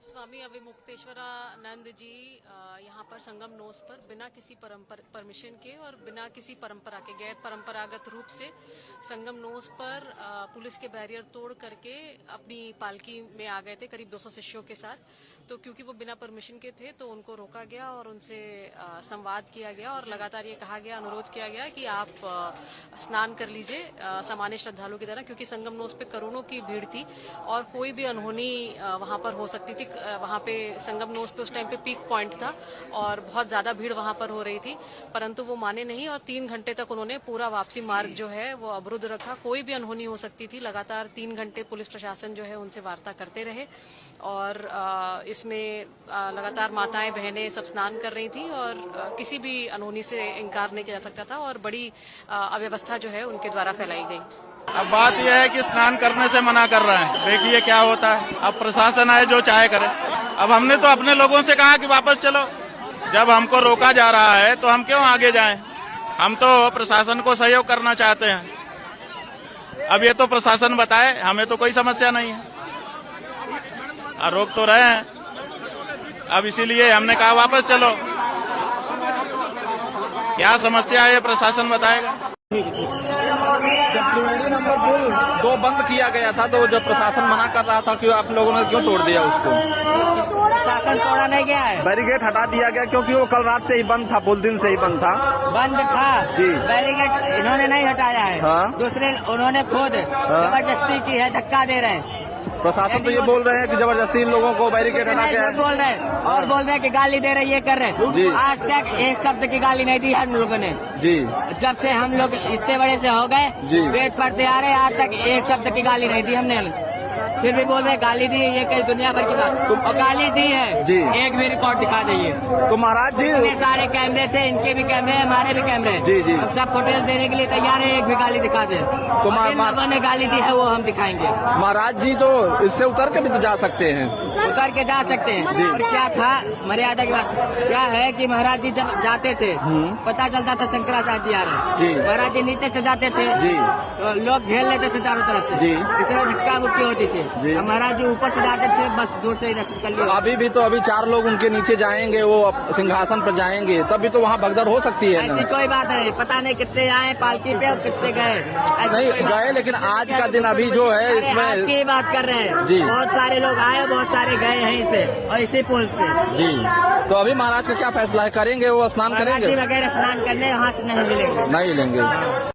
स्वामी अविमुक्तेश्वरानंद जी यहाँ पर संगम नोस पर बिना किसी परमिशन के और बिना किसी परंपरा के गैर परंपरागत रूप से संगम नोस पर पुलिस के बैरियर तोड़ करके अपनी पालकी में आ गए थे करीब 200 शिष्यों के साथ। तो क्योंकि वो बिना परमिशन के थे तो उनको रोका गया और उनसे संवाद किया गया और लगातार ये कहा गया, अनुरोध किया गया कि आप स्नान कर लीजिए सामान्य श्रद्धालुओं की तरह, क्योंकि संगम नोस पे करोड़ों की भीड़ थी और कोई भी अनहोनी वहां पर हो सकती थी। वहां पे संगम नोस पे उस टाइम पे पीक पॉइंट था और बहुत ज्यादा भीड़ वहां पर हो रही थी, परंतु वो माने नहीं और 3 घंटे तक उन्होंने पूरा वापसी मार्ग जो है वो अवरुद्ध रखा। कोई भी अनहोनी हो सकती थी। लगातार 3 घंटे पुलिस प्रशासन जो है उनसे वार्ता करते रहे और इसमें लगातार माताएं बहनें सब स्नान कर रही थी और किसी भी अनहोनी से इनकार नहीं किया जा सकता था और बड़ी अव्यवस्था जो है उनके द्वारा फैलाई गई। अब बात यह है कि स्नान करने से मना कर रहे हैं। देखिए क्या होता है। अब प्रशासन आए जो चाहे करे। अब हमने तो अपने लोगों से कहा कि वापस चलो। जब हमको रोका जा रहा है तो हम क्यों आगे जाएं? हम तो प्रशासन को सहयोग करना चाहते हैं। अब ये तो प्रशासन बताए, हमें तो कोई समस्या नहीं है। रोक तो रहे हैं। अब इसीलिए हमने कहा वापस चलो। क्या समस्या है ये प्रशासन बताएगा। जब त्रिवेणी नंबर पुल 2 बंद किया गया था तो जब प्रशासन मना कर रहा था कि आप लोगों ने क्यों तोड़ दिया उसको? प्रशासन तोड़ा नहीं गया है, बैरिकेड हटा दिया गया क्योंकि वो कल रात से ही बंद था, पुल दिन से ही बंद था। बंद था जी। बैरिकेड इन्होंने नहीं हटाया है। हाँ। दूसरे उन्होंने खुद जबरदस्ती की है, धक्का दे रहे हैं। प्रशासन तो ये बोल रहे हैं कि जबरदस्ती इन लोगों को बैरिकेड हटा के बोल रहे हैं और बोल रहे हैं कि गाली दे रहे, ये कर रहे जी। हैं। आज तक एक शब्द की गाली नहीं दी है हम लोगों ने। जी। जब से हम लोग इतने बड़े से हो गए, जी। वेद पढ़ते आ रहे, आज तक एक शब्द की गाली नहीं दी हमने। फिर भी बोल रहे गाली दी है, ये कई दुनिया भर की बात और गाली दी है जी। एक भी रिकॉर्ड दिखा दीजिए। तो महाराज जी इतने सारे कैमरे थे, इनके भी कैमरे हैं, हमारे भी कैमरे हैं। जी, जी। हम सब फोटोज देने के लिए तैयार है, एक भी गाली दिखा दे। तो लोगों ने गाली दी है वो हम दिखाएंगे। महाराज जी तो इससे उतर के भी तो जा सकते हैं। उतर के जा सकते हैं। और क्या था मर्यादा की बात क्या है कि महाराज जी जब जाते थे पता चलता था शंकराचार्य जी आ रहे जी। हैं। महाराज जी नीचे से जाते थे जी। तो लोग घेर लेते थे चारों तरफ से जी। इसलिए धक्का मुक्की होती थी। जी। महाराज जी ऊपर से जाते थे, बस दूर से ही दर्शन कर लिया। अभी 4 लोग उनके नीचे जाएंगे, वो सिंहासन पर जाएंगे, तब भी तो वहाँ भगदड़ हो सकती है। ऐसी कोई बात नहीं, पता नहीं कितने आए पालकी पे और कितने गए। नहीं गए, लेकिन आज का दिन अभी जो है इसमें आज की बात कर रहे हैं जी। बहुत सारे लोग आए, बहुत सारे गए यहीं से और इसी पुल से जी। तो अभी महाराज का क्या फैसला है? करेंगे वो स्नान करेंगे? वगैरह स्नान करने यहाँ से नहीं मिलेंगे। नहीं लेंगे।